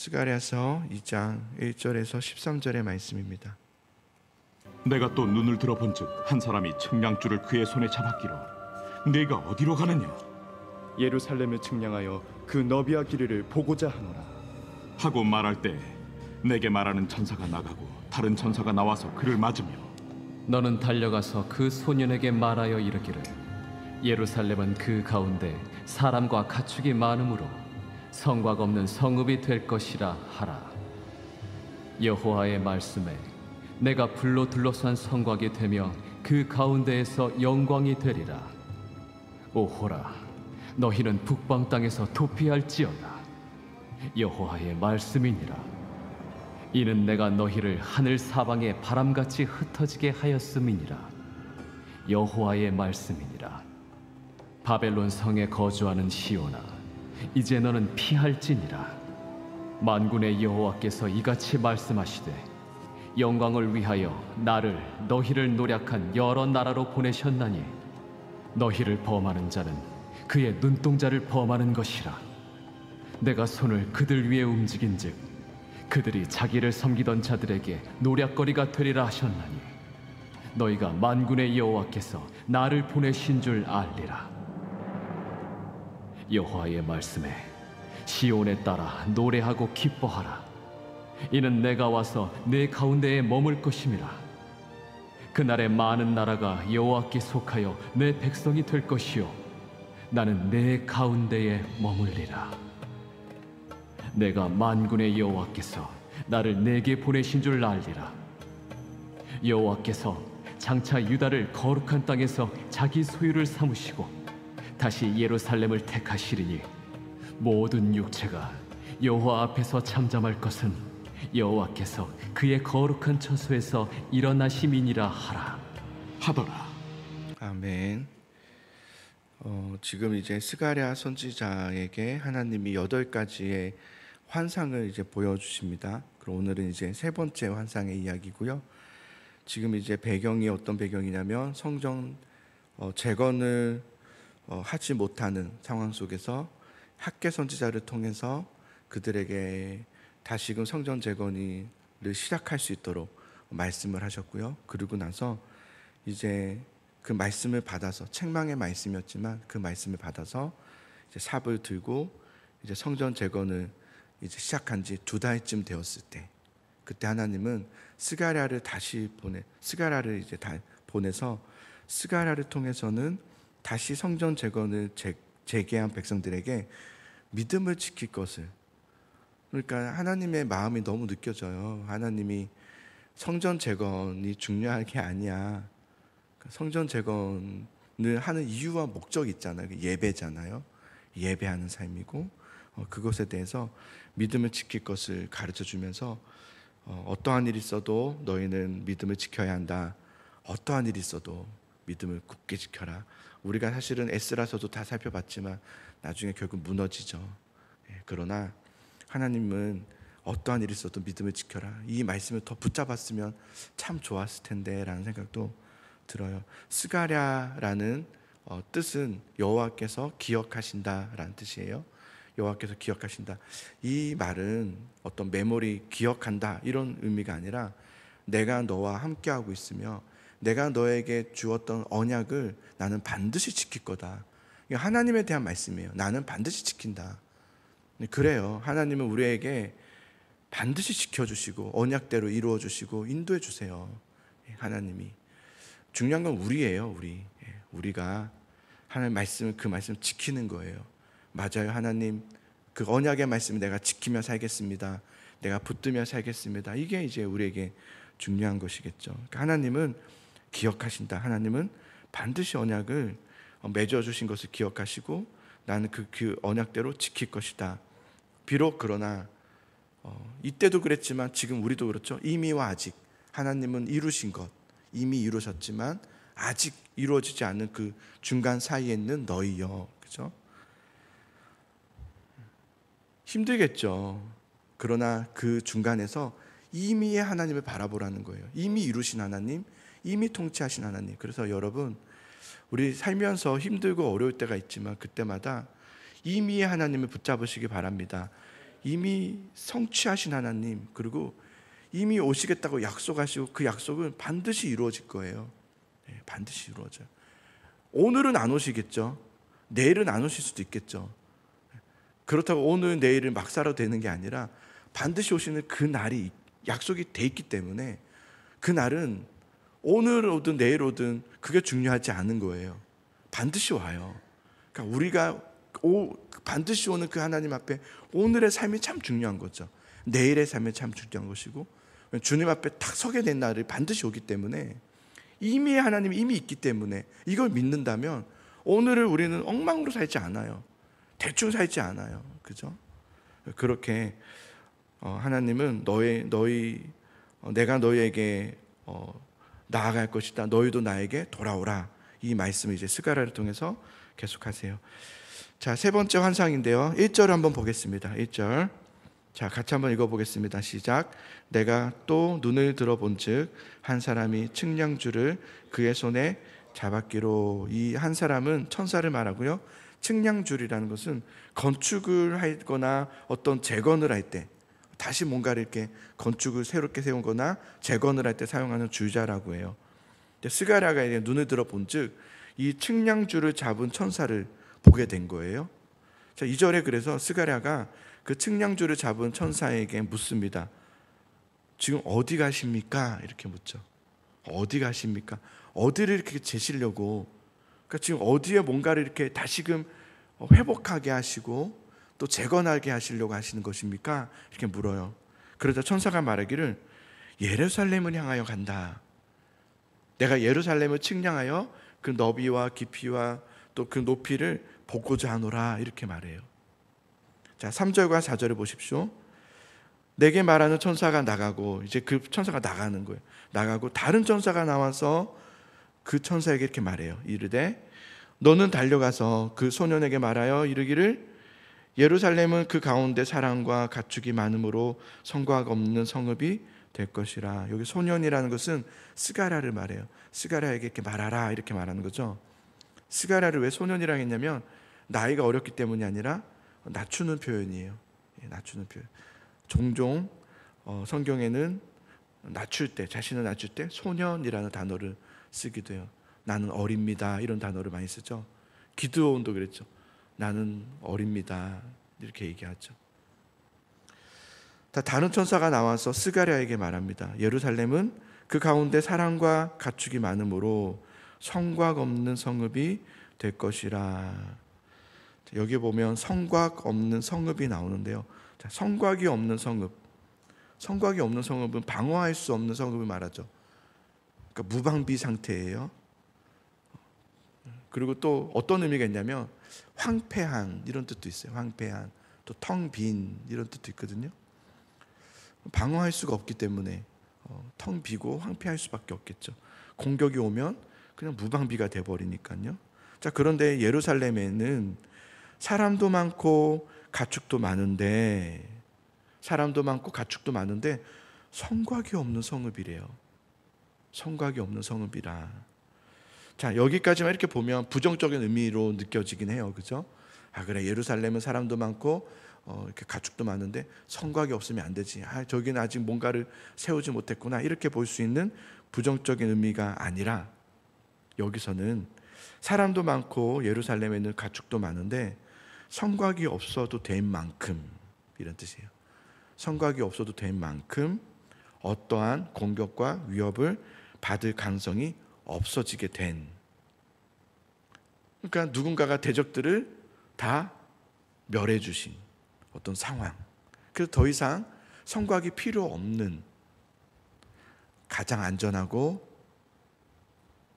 스가랴서 2장 1절에서 13절의 말씀입니다. 내가 또 눈을 들어본즉 한 사람이 측량줄을 그의 손에 잡았기로 네가 어디로 가느냐 예루살렘을 측량하여 그 너비와 길이를 보고자 하노라 하고 말할 때 내게 말하는 천사가 나가고 다른 천사가 나와서 그를 맞으며 너는 달려가서 그 소년에게 말하여 이르기를 예루살렘은 그 가운데 사람과 가축이 많으므로 성곽 없는 성읍이 될 것이라 하라. 여호와의 말씀에 내가 불로 둘러싼 성곽이 되며 그 가운데에서 영광이 되리라. 오호라, 너희는 북방 땅에서 도피할지어다. 여호와의 말씀이니라. 이는 내가 너희를 하늘 사방에 바람같이 흩어지게 하였음이니라. 여호와의 말씀이니라. 바벨론 성에 거주하는 시온아, 이제 너는 피할지니라. 만군의 여호와께서 이같이 말씀하시되 영광을 위하여 나를 너희를 노략한 여러 나라로 보내셨나니 너희를 범하는 자는 그의 눈동자를 범하는 것이라. 내가 손을 그들 위에 움직인즉 그들이 자기를 섬기던 자들에게 노략거리가 되리라 하셨나니 너희가 만군의 여호와께서 나를 보내신 줄 알리라. 여호와의 말씀에 시온에 따라 노래하고 기뻐하라. 이는 내가 와서 내 가운데에 머물 것임이라. 그날에 많은 나라가 여호와께 속하여 내 백성이 될 것이요 나는 내 가운데에 머물리라. 내가 만군의 여호와께서 나를 내게 보내신 줄 알리라. 여호와께서 장차 유다를 거룩한 땅에서 자기 소유를 삼으시고 다시 예루살렘을 택하시리니 모든 육체가 여호와 앞에서 잠잠할 것은 여호와께서 그의 거룩한 처소에서 일어나심이니라 하더라. 아멘. 지금 이제 스가랴 선지자에게 하나님이 8가지의 환상을 이제 보여주십니다. 그럼 오늘은 이제 세 번째 환상의 이야기고요. 지금 이제 배경이 어떤 배경이냐면 성전 재건을 하지 못하는 상황 속에서 학개 선지자를 통해서 그들에게 다시금 성전 재건을 시작할 수 있도록 말씀을 하셨고요. 그리고 나서 이제 그 말씀을 받아서 책망의 말씀이었지만 그 말씀을 받아서 이제 삽을 들고 이제 성전 재건을 이제 시작한 지 2달쯤 되었을 때 그때 하나님은 스가랴를 이제 보내서 스가랴를 통해서는 다시 성전 재건을 재개한 백성들에게 믿음을 지킬 것을, 그러니까 하나님의 마음이 너무 느껴져요. 하나님이 성전 재건이 중요한 게 아니야. 성전 재건을 하는 이유와 목적이 있잖아요. 예배잖아요. 예배하는 삶이고 그것에 대해서 믿음을 지킬 것을 가르쳐 주면서 어떠한 일이 있어도 너희는 믿음을 지켜야 한다. 어떠한 일이 있어도 믿음을 굳게 지켜라. 우리가 사실은 에스라서도 다 살펴봤지만 나중에 결국 무너지죠. 그러나 하나님은 어떠한 일이 있어도 믿음을 지켜라. 이 말씀을 더 붙잡았으면 참 좋았을 텐데 라는 생각도 들어요. 스가랴라는 뜻은 여호와께서 기억하신다라는 뜻이에요. 여호와께서 기억하신다. 이 말은 어떤 메모리, 기억한다 이런 의미가 아니라 내가 너와 함께하고 있으며 내가 너에게 주었던 언약을 나는 반드시 지킬 거다. 하나님에 대한 말씀이에요. 나는 반드시 지킨다. 그래요. 하나님은 우리에게 반드시 지켜주시고 언약대로 이루어주시고 인도해 주세요. 하나님이. 중요한 건 우리예요. 우리가 하나님 말씀을, 그 말씀을 지키는 거예요. 맞아요. 하나님, 그 언약의 말씀을 내가 지키며 살겠습니다. 내가 붙들며 살겠습니다. 이게 이제 우리에게 중요한 것이겠죠. 그러니까 하나님은 기억하신다. 하나님은 반드시 언약을 맺어주신 것을 기억하시고 나는 그 언약대로 지킬 것이다. 비록 그러나 이때도 그랬지만 지금 우리도 그렇죠. 이미와 아직. 하나님은 이루신 것 이미 이루셨지만 아직 이루어지지 않은 그 중간 사이에 있는 너희여. 그죠? 힘들겠죠. 그러나 그 중간에서 이미의 하나님을 바라보라는 거예요. 이미 이루신 하나님, 이미 통치하신 하나님. 그래서 여러분, 우리 살면서 힘들고 어려울 때가 있지만 그때마다 이미의 하나님을 붙잡으시기 바랍니다. 이미 성취하신 하나님, 그리고 이미 오시겠다고 약속하시고 그 약속은 반드시 이루어질 거예요. 반드시 이루어져요. 오늘은 안 오시겠죠. 내일은 안 오실 수도 있겠죠. 그렇다고 오늘 내일은 막 살아도 되는 게 아니라 반드시 오시는 그 날이 약속이 돼 있기 때문에 그 날은 오늘 오든 내일 오든 그게 중요하지 않은 거예요. 반드시 와요. 그러니까 우리가 반드시 오는 그 하나님 앞에 오늘의 삶이 참 중요한 거죠. 내일의 삶이 참 중요한 것이고, 주님 앞에 탁 서게 된 날이 반드시 오기 때문에, 이미 하나님이 이미 있기 때문에 이걸 믿는다면 오늘을 우리는 엉망으로 살지 않아요. 대충 살지 않아요. 그죠? 그렇게 하나님은 내가 너희에게 나아갈 것이다. 너희도 나에게 돌아오라. 이 말씀을 이제 스가랴를 통해서 계속하세요. 자, 세 번째 환상인데요. 1절 한번 보겠습니다. 1절. 자, 같이 한번 읽어보겠습니다. 시작. 내가 또 눈을 들어본즉 한 사람이 측량줄을 그의 손에 잡았기로. 이 한 사람은 천사를 말하고요. 측량줄이라는 것은 건축을 하거나 어떤 재건을 할 때, 다시 뭔가를 이렇게 건축을 새롭게 세우거나 재건을 할 때 사용하는 줄자라고 해요. 스가랴가 이제 눈을 들어본즉 이 측량줄을 잡은 천사를 보게 된 거예요. 자, 2절에 그래서 스가랴가 그 측량줄을 잡은 천사에게 묻습니다. 지금 어디 가십니까? 이렇게 묻죠. 어디 가십니까? 어디를 이렇게 재시려고, 그러니까 지금 어디에 뭔가를 이렇게 다시금 회복하게 하시고 또 재건하게 하시려고 하시는 것입니까? 이렇게 물어요. 그러자 천사가 말하기를 예루살렘을 향하여 간다. 내가 예루살렘을 측량하여 그 너비와 깊이와 또 그 높이를 보고자 하노라. 이렇게 말해요. 자, 3절과 4절을 보십시오. 내게 말하는 천사가 나가고, 이제 그 천사가 나가는 거예요. 나가고 다른 천사가 나와서 그 천사에게 이렇게 말해요. 이르되 너는 달려가서 그 소년에게 말하여 이르기를 예루살렘은 그 가운데 사랑과 가축이 많음으로 성곽 없는 성읍이 될 것이라. 여기 소년이라는 것은 스가랴를 말해요. 스가랴에게 이렇게 말하라 이렇게 말하는 거죠. 스가랴를 왜 소년이라고 했냐면 나이가 어렸기 때문이 아니라 낮추는 표현이에요. 낮추는 표현. 종종 성경에는 낮출 때, 자신을 낮출 때 소년이라는 단어를 쓰기도 해요. 나는 어립니다 이런 단어를 많이 쓰죠. 기드온도 그랬죠. 나는 어립니다 이렇게 얘기하죠. 다른 천사가 나와서 스가랴에게 말합니다. 예루살렘은 그 가운데 사랑과 가축이 많음으로 성곽 없는 성읍이 될 것이라. 여기 보면 성곽 없는 성읍이 나오는데요. 자, 성곽이 없는 성읍. 성곽이 없는 성읍은 방어할 수 없는 성읍을 말하죠. 그러니까 무방비 상태예요. 그리고 또 어떤 의미가 있냐면 황폐한 이런 뜻도 있어요. 황폐한, 또 텅 빈 이런 뜻도 있거든요. 방어할 수가 없기 때문에 텅 비고 황폐할 수밖에 없겠죠. 공격이 오면 그냥 무방비가 돼버리니까요. 자, 그런데 예루살렘에는 사람도 많고 가축도 많은데 성곽이 없는 성읍이래요. 성곽이 없는 성읍이라. 자, 여기까지만 이렇게 보면 부정적인 의미로 느껴지긴 해요. 그죠? 아, 그래, 예루살렘은 사람도 많고 이렇게 가축도 많은데 성곽이 없으면 안 되지. 아, 저기는 아직 뭔가를 세우지 못했구나. 이렇게 볼 수 있는 부정적인 의미가 아니라, 여기서는 사람도 많고 예루살렘에는 가축도 많은데 성곽이 없어도 될 만큼, 이런 뜻이에요. 성곽이 없어도 될 만큼 어떠한 공격과 위협을 받을 가능성이 없어지게 된, 그러니까 누군가가 대적들을 다 멸해 주신 어떤 상황. 그래서 더 이상 성곽이 필요 없는, 가장 안전하고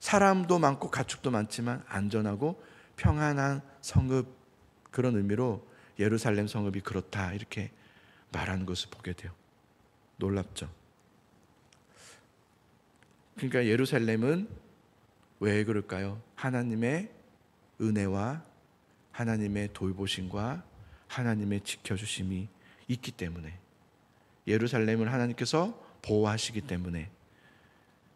사람도 많고 가축도 많지만 안전하고 평안한 성읍, 그런 의미로 예루살렘 성읍이 그렇다 이렇게 말하는 것을 보게 돼요. 놀랍죠? 그러니까 예루살렘은 왜 그럴까요? 하나님의 은혜와 하나님의 돌보심과 하나님의 지켜주심이 있기 때문에, 예루살렘을 하나님께서 보호하시기 때문에,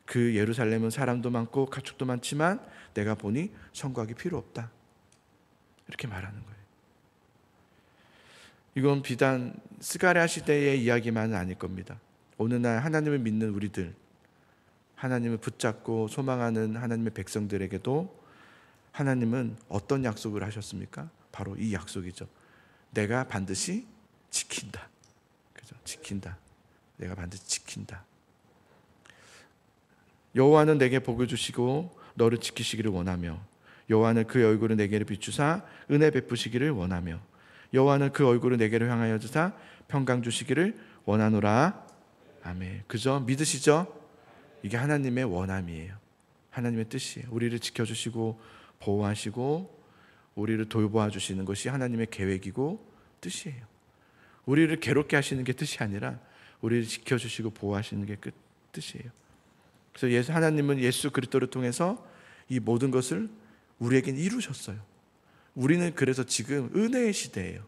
그 예루살렘은 사람도 많고 가축도 많지만 내가 보니 성곽이 필요 없다 이렇게 말하는 거예요. 이건 비단 스가랴 시대의 이야기만은 아닐 겁니다. 오늘날 하나님을 믿는 우리들, 하나님을 붙잡고 소망하는 하나님의 백성들에게도 하나님은 어떤 약속을 하셨습니까? 바로 이 약속이죠. 내가 반드시 지킨다. 그죠? 지킨다. 내가 반드시 지킨다. 여호와는 내게 복을 주시고 너를 지키시기를 원하며 여호와는 그 얼굴을 내게로 비추사 은혜 베푸시기를 원하며 여호와는 그 얼굴을 내게로 향하여 주사 평강 주시기를 원하노라. 아멘. 그죠? 믿으시죠? 이게 하나님의 원함이에요. 하나님의 뜻이에요. 우리를 지켜주시고 보호하시고 우리를 돌보아 주시는 것이 하나님의 계획이고 뜻이에요. 우리를 괴롭게 하시는 게 뜻이 아니라 우리를 지켜주시고 보호하시는 게 그 뜻이에요. 그래서 하나님은 예수 그리스도를 통해서 이 모든 것을 우리에겐 이루셨어요. 우리는 그래서 지금 은혜의 시대예요.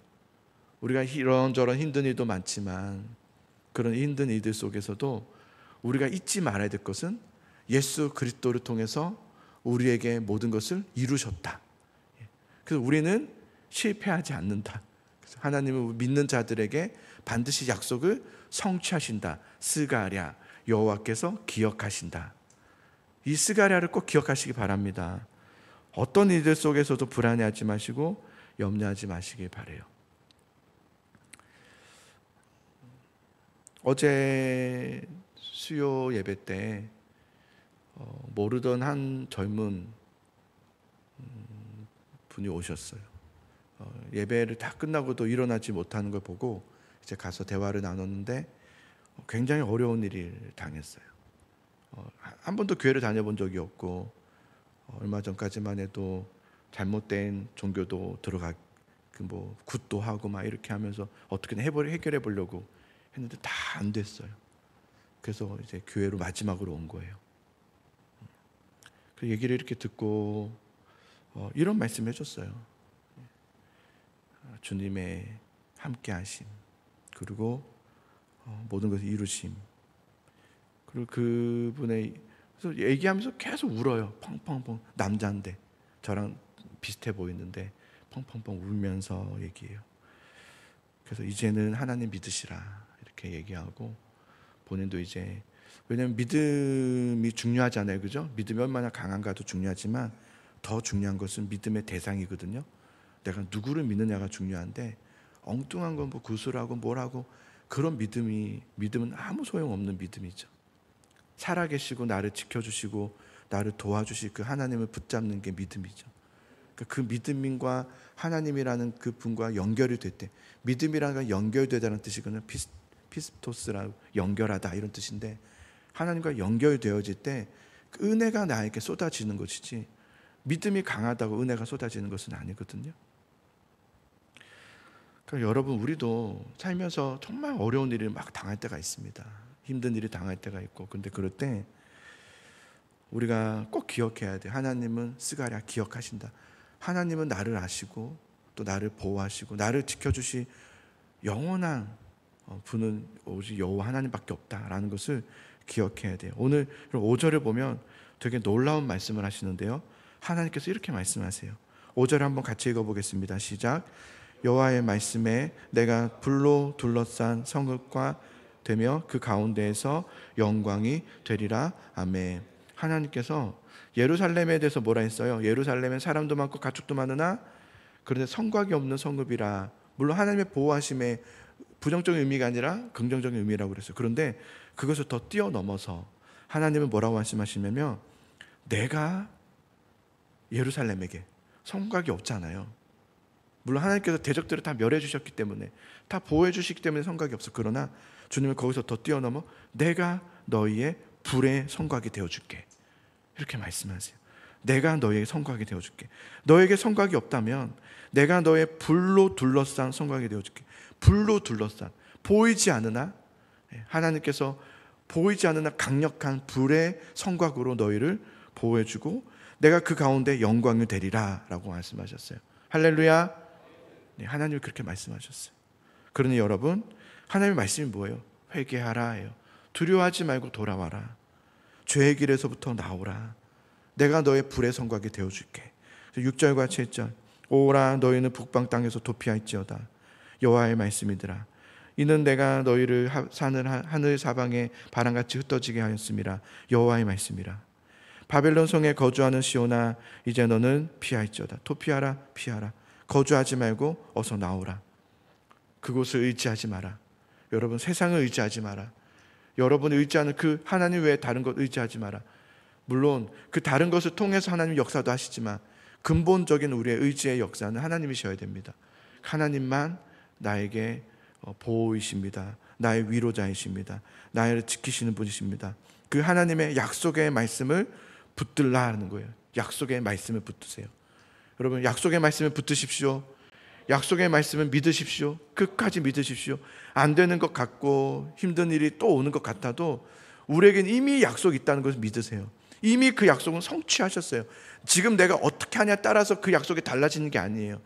우리가 이런저런 힘든 일도 많지만 그런 힘든 일들 속에서도 우리가 잊지 말아야 될 것은 예수 그리스도를 통해서 우리에게 모든 것을 이루셨다. 그래서 우리는 실패하지 않는다. 그래서 하나님을 믿는 자들에게 반드시 약속을 성취하신다. 스가랴, 여호와께서 기억하신다. 이 스가랴를 꼭 기억하시기 바랍니다. 어떤 일들 속에서도 불안해하지 마시고 염려하지 마시길 바라요. 어제 수요 예배 때 모르던 한 젊은 분이 오셨어요. 예배를 다 끝나고도 일어나지 못하는 걸 보고 이제 가서 대화를 나눴는데 굉장히 어려운 일을 당했어요. 한 번도 교회를 다녀본 적이 없고 얼마 전까지만 해도 잘못된 종교도 들어가 굿도 하고 막 이렇게 하면서 어떻게든 해결해 보려고 했는데 다 안 됐어요. 그래서 이제 교회로 마지막으로 온 거예요. 그 얘기를 이렇게 듣고 이런 말씀 해줬어요. 주님의 함께하심, 그리고 모든 것을 이루심. 그리고 그분의 그래서 얘기하면서 계속 울어요. 펑펑펑. 남자인데 저랑 비슷해 보이는데 펑펑펑 울면서 얘기해요. 그래서 이제는 하나님 믿으시라 이렇게 얘기하고 본인도 이제 왜냐하면 믿음이 중요하잖아요, 그죠? 믿음이 얼마나 강한가도 중요하지만 더 중요한 것은 믿음의 대상이거든요. 내가 누구를 믿느냐가 중요한데 엉뚱한 건 뭐 구슬하고 뭘하고 그런 믿음은 아무 소용없는 믿음이죠. 살아계시고 나를 지켜주시고 나를 도와주실 그 하나님을 붙잡는 게 믿음이죠. 그 믿음과 하나님이라는 그 분과 연결이 될 때, 믿음이라는 건 연결되다는 뜻이거든요. 피스토스라고 연결하다 이런 뜻인데, 하나님과 연결되어질 때 그 은혜가 나에게 쏟아지는 것이지 믿음이 강하다고 은혜가 쏟아지는 것은 아니거든요. 그러니까 여러분, 우리도 살면서 정말 어려운 일을 막 당할 때가 있습니다. 힘든 일을 당할 때가 있고, 근데 그럴 때 우리가 꼭 기억해야 돼요. 하나님은 스가랴 기억하신다. 하나님은 나를 아시고 또 나를 보호하시고 나를 지켜주시 영원한 분은 오직 여호와 하나님밖에 없다라는 것을 기억해야 돼요. 오늘 5절을 보면 되게 놀라운 말씀을 하시는데요. 하나님께서 이렇게 말씀하세요. 5절 한번 같이 읽어보겠습니다. 시작. 여호와의 말씀에 내가 불로 둘러싼 성읍과 되며 그 가운데에서 영광이 되리라. 아멘. 하나님께서 예루살렘에 대해서 뭐라 했어요? 예루살렘엔 사람도 많고 가축도 많으나 그런데 성곽이 없는 성읍이라. 물론 하나님의 보호하심에 부정적인 의미가 아니라 긍정적인 의미라고 그랬어요. 그런데 그것을 더 뛰어넘어서 하나님은 뭐라고 말씀하시냐면, 내가 예루살렘에게 성곽이 없잖아요. 물론 하나님께서 대적들을 다 멸해 주셨기 때문에, 다 보호해 주시기 때문에 성곽이 없어. 그러나 주님은 거기서 더 뛰어넘어 내가 너희의 불의 성곽이 되어줄게, 이렇게 말씀하세요. 내가 너희의 성곽이 되어줄게. 너에게 성곽이 없다면 내가 너의 불로 둘러싼 성곽이 되어줄게. 불로 둘러싼, 보이지 않으나, 하나님께서 보이지 않으나 강력한 불의 성곽으로 너희를 보호해주고 내가 그 가운데 영광이 되리라 라고 말씀하셨어요. 할렐루야. 네, 하나님이 그렇게 말씀하셨어요. 그러니 여러분, 하나님의 말씀이 뭐예요? 회개하라 해요. 두려워하지 말고 돌아와라. 죄의 길에서부터 나오라. 내가 너의 불의 성곽이 되어줄게. 6절과 7절. 오라 너희는 북방 땅에서 도피할지어다. 여호와의 말씀이더라. 이는 내가 너희를 사는 하늘 사방에 바람같이 흩어지게 하였음이라. 여호와의 말씀이라. 바벨론 성에 거주하는 시온아, 이제 너는 피할지어다. 도피하라, 피하라. 거주하지 말고 어서 나오라. 그곳을 의지하지 마라. 여러분, 세상을 의지하지 마라. 여러분이 의지하는 그 하나님 외에 다른 것 의지하지 마라. 물론 그 다른 것을 통해서 하나님 역사도 하시지만 근본적인 우리의 의지의 역사는 하나님이셔야 됩니다. 하나님만 나에게 보호이십니다. 나의 위로자이십니다. 나를 지키시는 분이십니다. 그 하나님의 약속의 말씀을 붙들라 하는 거예요. 약속의 말씀을 붙드세요. 여러분, 약속의 말씀을 붙드십시오. 약속의 말씀을 믿으십시오. 끝까지 믿으십시오. 안 되는 것 같고 힘든 일이 또 오는 것 같아도 우리에겐 이미 약속이 있다는 것을 믿으세요. 이미 그 약속은 성취하셨어요. 지금 내가 어떻게 하냐에 따라서 그 약속이 달라지는 게 아니에요.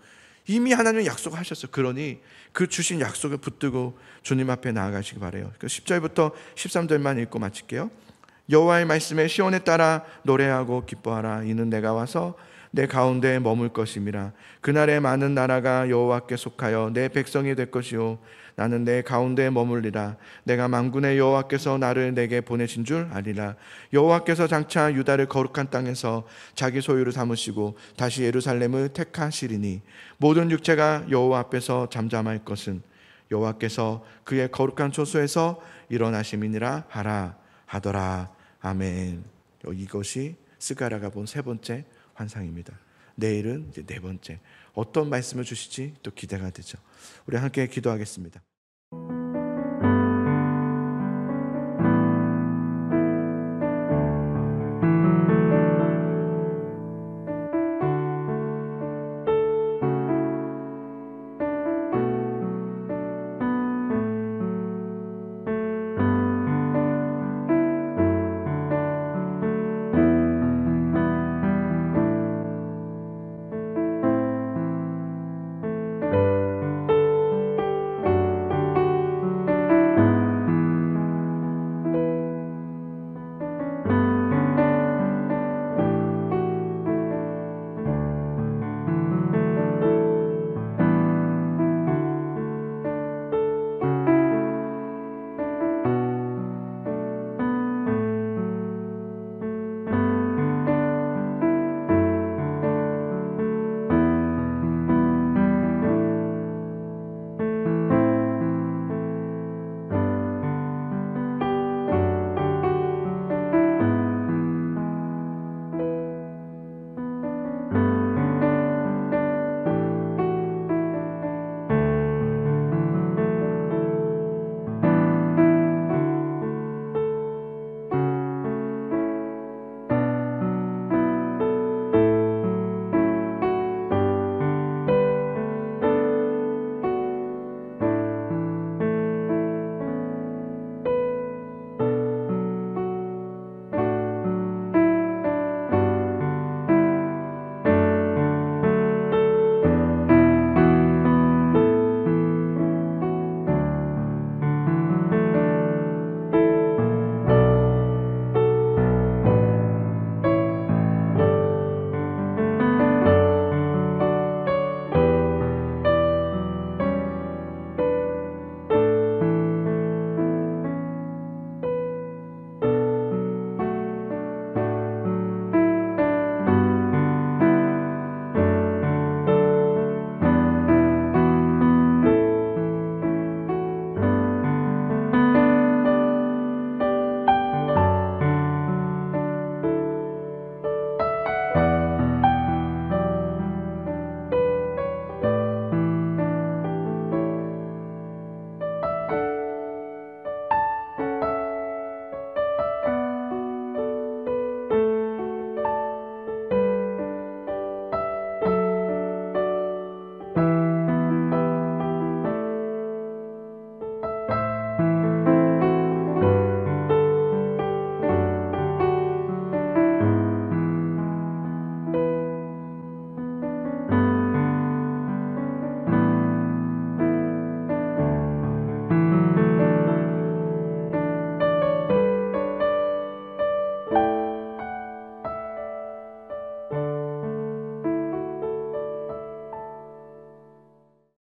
이미 하나님은 약속을 하셨어요. 그러니 그 주신 약속을 붙들고 주님 앞에 나아가시기 바라요. 10절부터 13절만 읽고 마칠게요. 여호와의 말씀에 시온에 따라 노래하고 기뻐하라. 이는 내가 와서 내 가운데 머물 것임이라. 그날에 많은 나라가 여호와께 속하여 내 백성이 될 것이요 나는 내 가운데 머물리라. 내가 만군의 여호와께서 나를 내게 보내신 줄 아리라. 여호와께서 장차 유다를 거룩한 땅에서 자기 소유로 삼으시고 다시 예루살렘을 택하시리니 모든 육체가 여호와 앞에서 잠잠할 것은 여호와께서 그의 거룩한 초소에서 일어나심이니라 하라 하더라. 아멘. 이것이 스가랴가 본 세 번째 환상입니다. 내일은 이제 네 번째, 어떤 말씀을 주실지 또 기대가 되죠. 우리 함께 기도하겠습니다.